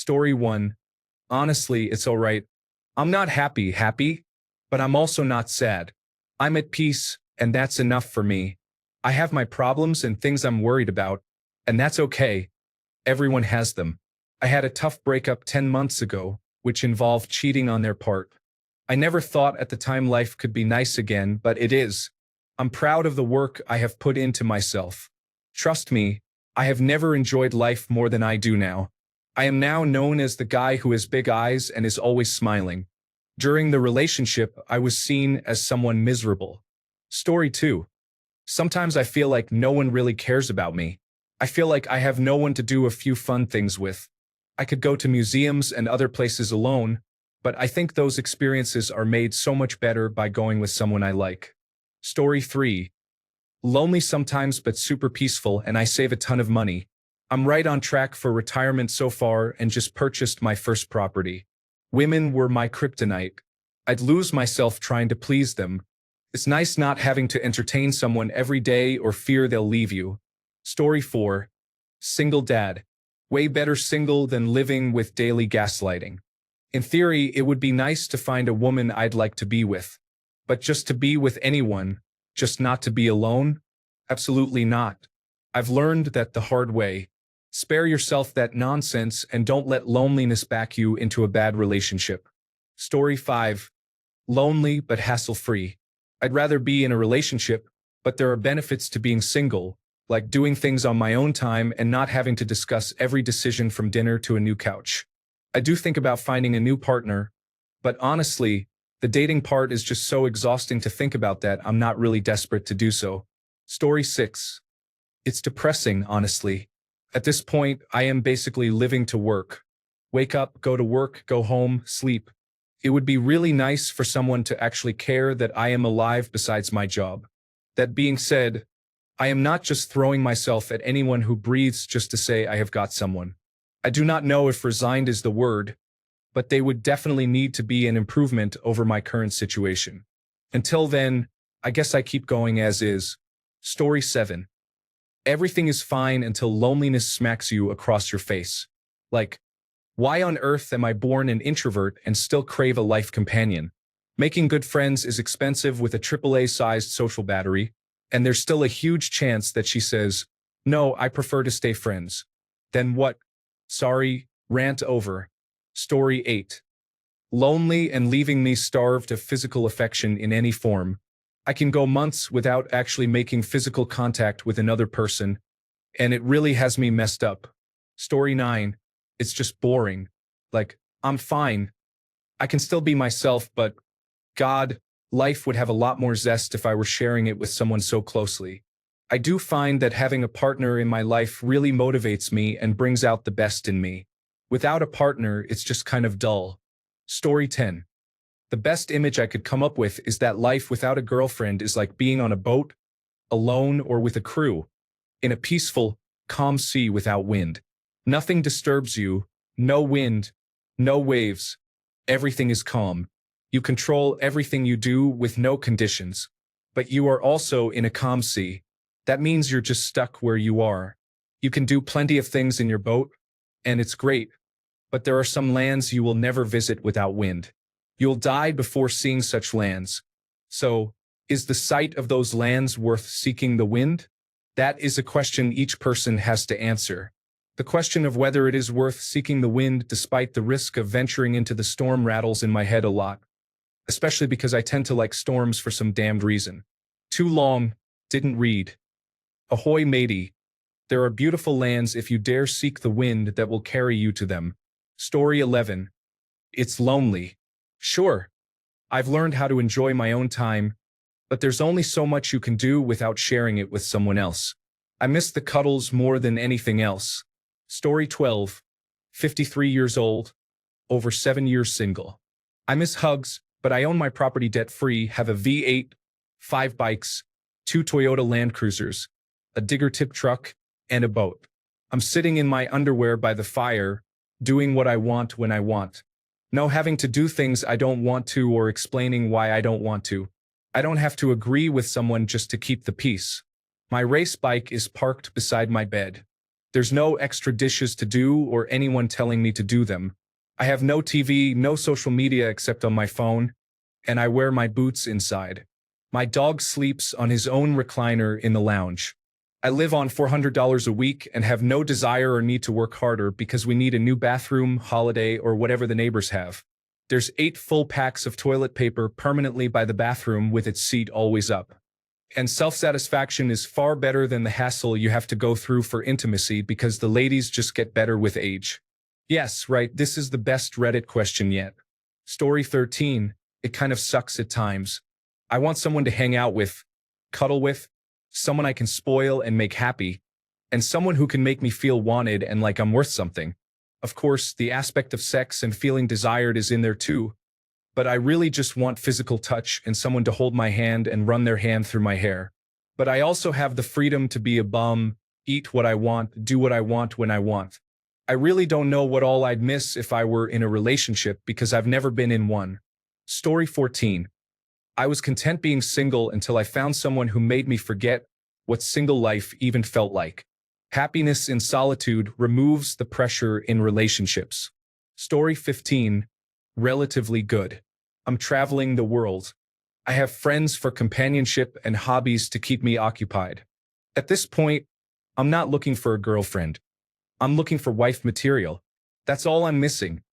Story 1. Honestly, it's alright. I'm not happy, but I'm also not sad. I'm at peace, and that's enough for me. I have my problems and things I'm worried about, and that's okay. Everyone has them. I had a tough breakup 10 months ago, which involved cheating on their part. I never thought at the time life could be nice again, but it is. I'm proud of the work I have put into myself. Trust me, I have never enjoyed life more than I do now. I am now known as the guy who has big eyes and is always smiling. During the relationship, I was seen as someone miserable. Story 2. Sometimes I feel like no one really cares about me. I feel like I have no one to do a few fun things with. I could go to museums and other places alone, but I think those experiences are made so much better by going with someone I like. Story 3. Lonely sometimes but super peaceful, and I save a ton of money. I'm right on track for retirement so far and just purchased my first property. Women were my kryptonite. I'd lose myself trying to please them. It's nice not having to entertain someone every day or fear they'll leave you. Story 4. Single dad. Way better single than living with daily gaslighting. In theory, it would be nice to find a woman I'd like to be with. But just to be with anyone, just not to be alone? Absolutely not. I've learned that the hard way. Spare yourself that nonsense and don't let loneliness back you into a bad relationship. Story 5. Lonely but hassle-free. I'd rather be in a relationship, but there are benefits to being single, like doing things on my own time and not having to discuss every decision from dinner to a new couch. I do think about finding a new partner, but honestly, the dating part is just so exhausting to think about that I'm not really desperate to do so. Story 6. It's depressing, honestly. At this point, I am basically living to work. Wake up, go to work, go home, sleep. It would be really nice for someone to actually care that I am alive besides my job. That being said, I am not just throwing myself at anyone who breathes just to say I have got someone. I do not know if resigned is the word, but they would definitely need to be an improvement over my current situation. Until then, I guess I keep going as is. Story 7. Everything is fine until loneliness smacks you across your face. Like, why on earth am I born an introvert and still crave a life companion? Making good friends is expensive with a AAA-sized social battery, and there's still a huge chance that she says, "No, I prefer to stay friends." Then what? Sorry, rant over. Story 8. Lonely and leaving me starved of physical affection in any form. I can go months without actually making physical contact with another person, and it really has me messed up. Story 9. It's just boring. Like, I'm fine. I can still be myself, but God, life would have a lot more zest if I were sharing it with someone so closely. I do find that having a partner in my life really motivates me and brings out the best in me. Without a partner, it's just kind of dull. Story 10. The best image I could come up with is that life without a girlfriend is like being on a boat, alone or with a crew, in a peaceful, calm sea without wind. Nothing disturbs you, no wind, no waves. Everything is calm. You control everything you do with no conditions. But you are also in a calm sea. That means you're just stuck where you are. You can do plenty of things in your boat, and it's great. But there are some lands you will never visit without wind. You'll die before seeing such lands. So, is the sight of those lands worth seeking the wind? That is a question each person has to answer. The question of whether it is worth seeking the wind despite the risk of venturing into the storm rattles in my head a lot. Especially because I tend to like storms for some damned reason. Too long, didn't read. Ahoy matey. There are beautiful lands if you dare seek the wind that will carry you to them. Story 11. It's lonely. Sure, I've learned how to enjoy my own time, but there's only so much you can do without sharing it with someone else. I miss the cuddles more than anything else. Story 12. 53 years old, over 7 years single. I miss hugs, but I own my property debt-free, have a V8, 5 bikes, 2 Toyota Land Cruisers, a digger tip truck, and a boat. I'm sitting in my underwear by the fire, doing what I want when I want. No having to do things I don't want to or explaining why I don't want to. I don't have to agree with someone just to keep the peace. My race bike is parked beside my bed. There's no extra dishes to do or anyone telling me to do them. I have no TV, no social media except on my phone, and I wear my boots inside. My dog sleeps on his own recliner in the lounge. I live on $400 a week and have no desire or need to work harder because we need a new bathroom, holiday, or whatever the neighbors have. There's 8 full packs of toilet paper permanently by the bathroom with its seat always up. And self-satisfaction is far better than the hassle you have to go through for intimacy because the ladies just get better with age. Yes, right, this is the best Reddit question yet. Story 13. It kind of sucks at times. I want someone to hang out with, cuddle with, someone I can spoil and make happy, and someone who can make me feel wanted and like I'm worth something. Of course, the aspect of sex and feeling desired is in there too, but I really just want physical touch and someone to hold my hand and run their hand through my hair. But I also have the freedom to be a bum, eat what I want, do what I want when I want. I really don't know what all I'd miss if I were in a relationship because I've never been in one. Story 14. I was content being single until I found someone who made me forget what single life even felt like. Happiness in solitude removes the pressure in relationships. Story 15. Relatively good. I'm traveling the world. I have friends for companionship and hobbies to keep me occupied. At this point, I'm not looking for a girlfriend. I'm looking for wife material. That's all I'm missing.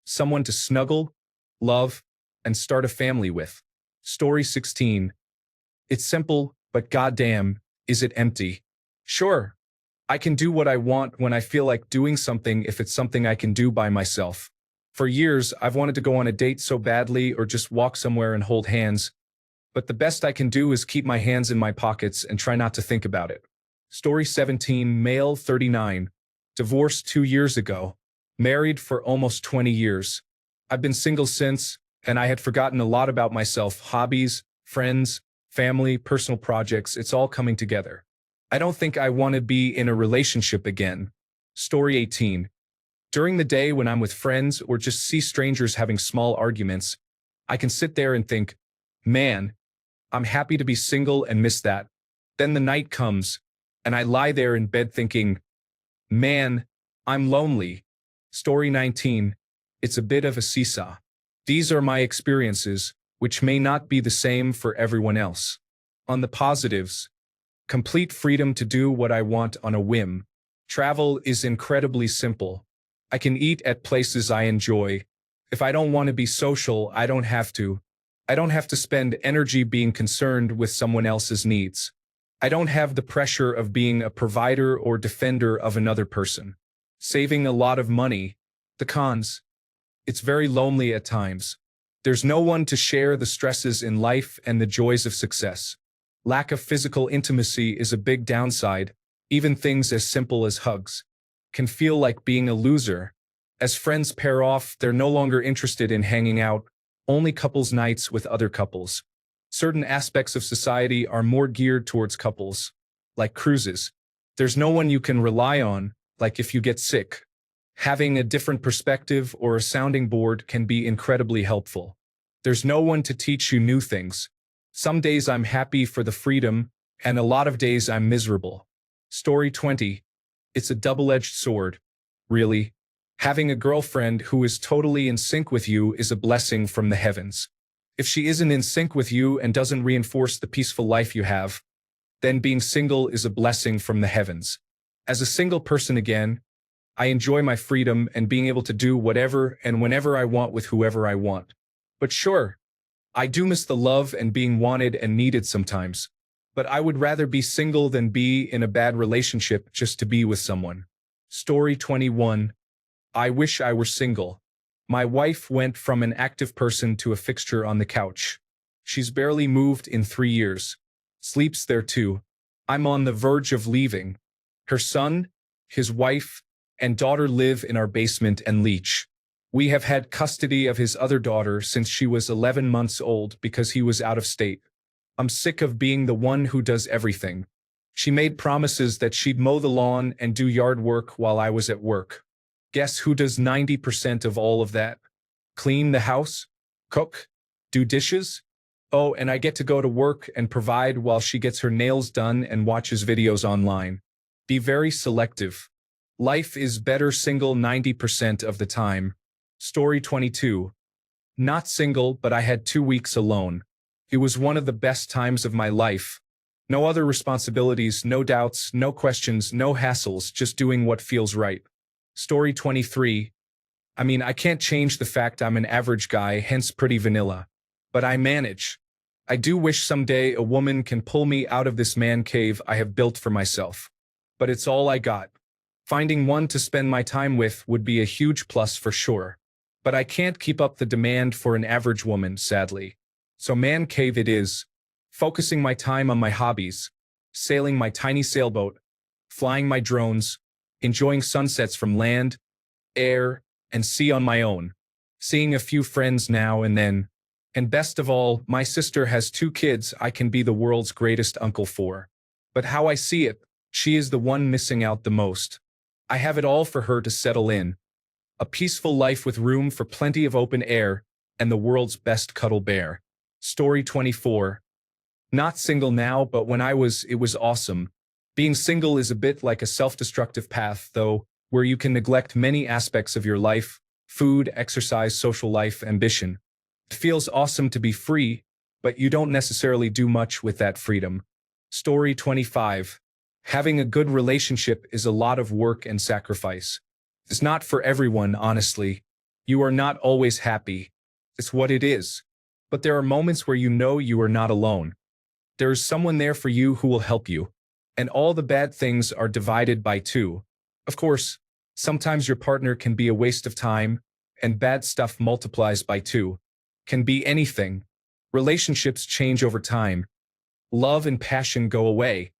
Someone to snuggle, love, and start a family with. Story 16. It's simple, but goddamn, is it empty. Sure, I can do what I want when I feel like doing something if it's something I can do by myself. For years, I've wanted to go on a date so badly or just walk somewhere and hold hands, but the best I can do is keep my hands in my pockets and try not to think about it. Story 17, male 39, divorced 2 years ago, married for almost 20 years. I've been single since, and I had forgotten a lot about myself, hobbies, friends, family, personal projects, it's all coming together. I don't think I want to be in a relationship again. Story 18. During the day when I'm with friends or just see strangers having small arguments, I can sit there and think, man, I'm happy to be single and miss that. Then the night comes, and I lie there in bed thinking, man, I'm lonely. Story 19. It's a bit of a seesaw. These are my experiences, which may not be the same for everyone else. On the positives, complete freedom to do what I want on a whim. Travel is incredibly simple. I can eat at places I enjoy. If I don't want to be social, I don't have to. I don't have to spend energy being concerned with someone else's needs. I don't have the pressure of being a provider or defender of another person. Saving a lot of money. The cons. It's very lonely at times. There's no one to share the stresses in life and the joys of success. Lack of physical intimacy is a big downside. Even things as simple as hugs can feel like being a loser. As friends pair off, they're no longer interested in hanging out, only couples nights with other couples. Certain aspects of society are more geared towards couples, like cruises. There's no one you can rely on, like if you get sick. Having a different perspective or a sounding board can be incredibly helpful. There's no one to teach you new things. Some days I'm happy for the freedom, and a lot of days I'm miserable. Story 20. It's a double-edged sword. Really. Having a girlfriend who is totally in sync with you is a blessing from the heavens. If she isn't in sync with you and doesn't reinforce the peaceful life you have, then being single is a blessing from the heavens. As a single person again, I enjoy my freedom and being able to do whatever and whenever I want with whoever I want. But sure, I do miss the love and being wanted and needed sometimes. But I would rather be single than be in a bad relationship just to be with someone. Story 21. I wish I were single. My wife went from an active person to a fixture on the couch. She's barely moved in 3 years. Sleeps there too. I'm on the verge of leaving. Her son, his wife, and daughter live in our basement and leech. We have had custody of his other daughter since she was 11 months old because he was out of state. I'm sick of being the one who does everything. She made promises that she'd mow the lawn and do yard work while I was at work. Guess who does 90% of all of that? Clean the house? Cook? Do dishes? Oh, and I get to go to work and provide while she gets her nails done and watches videos online. Be very selective. Life is better single 90% of the time. Story 22. Not single, but I had 2 weeks alone. It was one of the best times of my life. No other responsibilities, no doubts, no questions, no hassles, just doing what feels right. Story 23. I can't change the fact I'm an average guy, hence pretty vanilla. But I manage. I do wish someday a woman can pull me out of this man cave I have built for myself. But it's all I got. Finding one to spend my time with would be a huge plus for sure. But I can't keep up the demand for an average woman, sadly. So man cave it is. Focusing my time on my hobbies. Sailing my tiny sailboat. Flying my drones. Enjoying sunsets from land, air, and sea on my own. Seeing a few friends now and then. And best of all, my sister has 2 kids I can be the world's greatest uncle for. But how I see it, she is the one missing out the most. I have it all for her to settle in. A peaceful life with room for plenty of open air, and the world's best cuddle bear. Story 24. Not single now, but when I was, it was awesome. Being single is a bit like a self-destructive path, though, where you can neglect many aspects of your life: food, exercise, social life, ambition. It feels awesome to be free, but you don't necessarily do much with that freedom. Story 25. Having a good relationship is a lot of work and sacrifice. It's not for everyone, honestly. You are not always happy. It's what it is. But there are moments where you know you are not alone. There is someone there for you who will help you. And all the bad things are divided by 2. Of course, sometimes your partner can be a waste of time, and bad stuff multiplies by 2. Can be anything. Relationships change over time. Love and passion go away.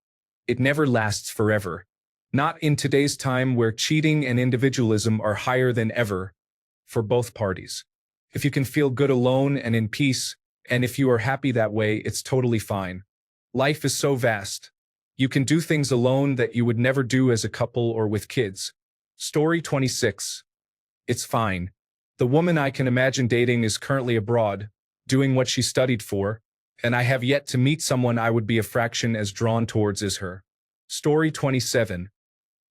It never lasts forever. Not in today's time where cheating and individualism are higher than ever for both parties. If you can feel good alone and in peace, and if you are happy that way, it's totally fine. Life is so vast. You can do things alone that you would never do as a couple or with kids. Story 26. It's fine. The woman I can imagine dating is currently abroad, doing what she studied for, and I have yet to meet someone I would be a fraction as drawn towards as her. Story 27.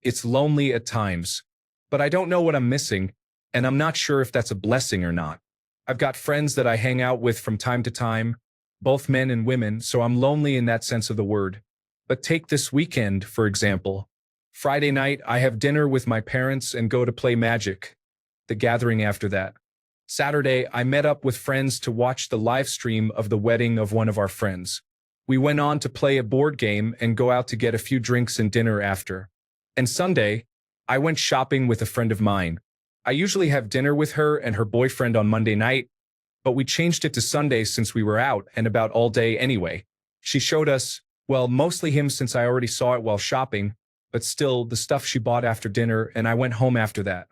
It's lonely at times, but I don't know what I'm missing, and I'm not sure if that's a blessing or not. I've got friends that I hang out with from time to time, both men and women, so I'm lonely in that sense of the word. But take this weekend, for example. Friday night, I have dinner with my parents and go to play Magic. The gathering after that. Saturday, I met up with friends to watch the live stream of the wedding of one of our friends. We went on to play a board game and go out to get a few drinks and dinner after. And Sunday, I went shopping with a friend of mine. I usually have dinner with her and her boyfriend on Monday night, but we changed it to Sunday since we were out and about all day anyway. She showed us, well, mostly him since I already saw it while shopping, but still the stuff she bought after dinner, and I went home after that.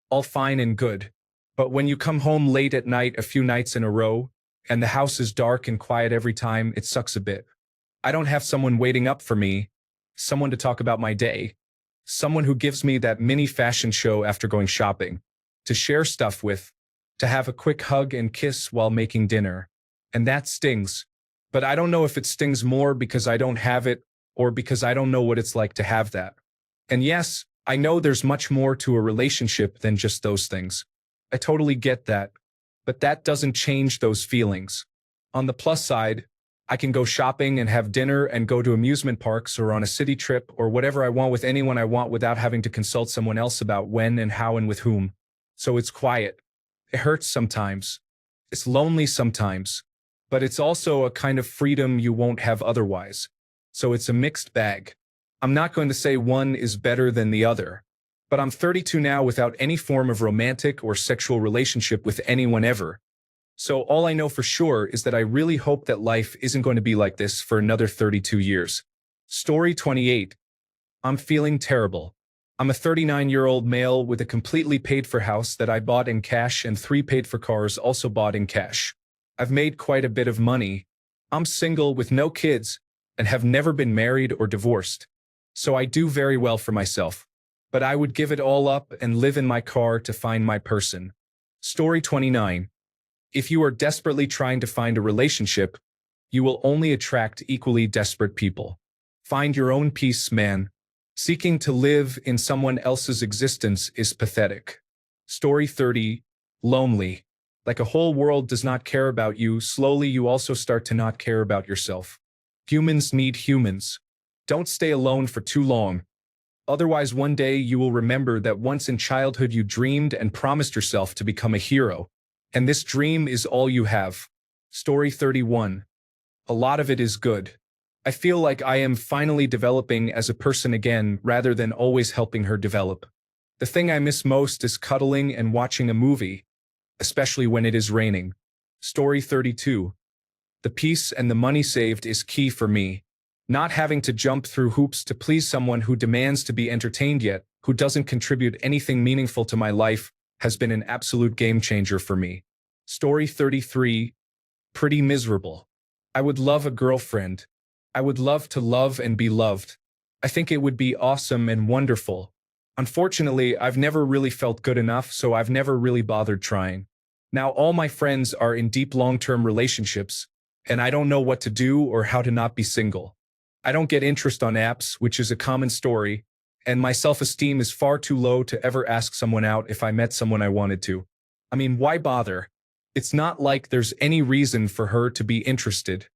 All fine and good. But when you come home late at night a few nights in a row, and the house is dark and quiet every time, it sucks a bit. I don't have someone waiting up for me, someone to talk about my day, someone who gives me that mini fashion show after going shopping, to share stuff with, to have a quick hug and kiss while making dinner. And that stings. But I don't know if it stings more because I don't have it, or because I don't know what it's like to have that. And yes, I know there's much more to a relationship than just those things. I totally get that. But that doesn't change those feelings. On the plus side, I can go shopping and have dinner and go to amusement parks or on a city trip or whatever I want with anyone I want without having to consult someone else about when and how and with whom. So it's quiet. It hurts sometimes. It's lonely sometimes. But it's also a kind of freedom you won't have otherwise. So it's a mixed bag. I'm not going to say one is better than the other. But I'm 32 now without any form of romantic or sexual relationship with anyone ever. So all I know for sure is that I really hope that life isn't going to be like this for another 32 years. Story 28. I'm feeling terrible. I'm a 39-year-old male with a completely paid-for house that I bought in cash and 3 paid-for cars also bought in cash. I've made quite a bit of money. I'm single with no kids and have never been married or divorced. So I do very well for myself. But I would give it all up and live in my car to find my person. Story 29. If you are desperately trying to find a relationship, you will only attract equally desperate people. Find your own peace, man. Seeking to live in someone else's existence is pathetic. Story 30. Lonely. Like a whole world does not care about you, slowly you also start to not care about yourself. Humans need humans. Don't stay alone for too long. Otherwise, one day you will remember that once in childhood you dreamed and promised yourself to become a hero. And this dream is all you have. Story 31. A lot of it is good. I feel like I am finally developing as a person again rather than always helping her develop. The thing I miss most is cuddling and watching a movie, especially when it is raining. Story 32. The peace and the money saved is key for me. Not having to jump through hoops to please someone who demands to be entertained yet, who doesn't contribute anything meaningful to my life, has been an absolute game changer for me. Story 33. Pretty miserable. I would love a girlfriend. I would love to love and be loved. I think it would be awesome and wonderful. Unfortunately, I've never really felt good enough, so I've never really bothered trying. Now all my friends are in deep long-term relationships, and I don't know what to do or how to not be single. I don't get interest on apps, which is a common story, and my self-esteem is far too low to ever ask someone out if I met someone I wanted to. I mean, why bother? It's not like there's any reason for her to be interested.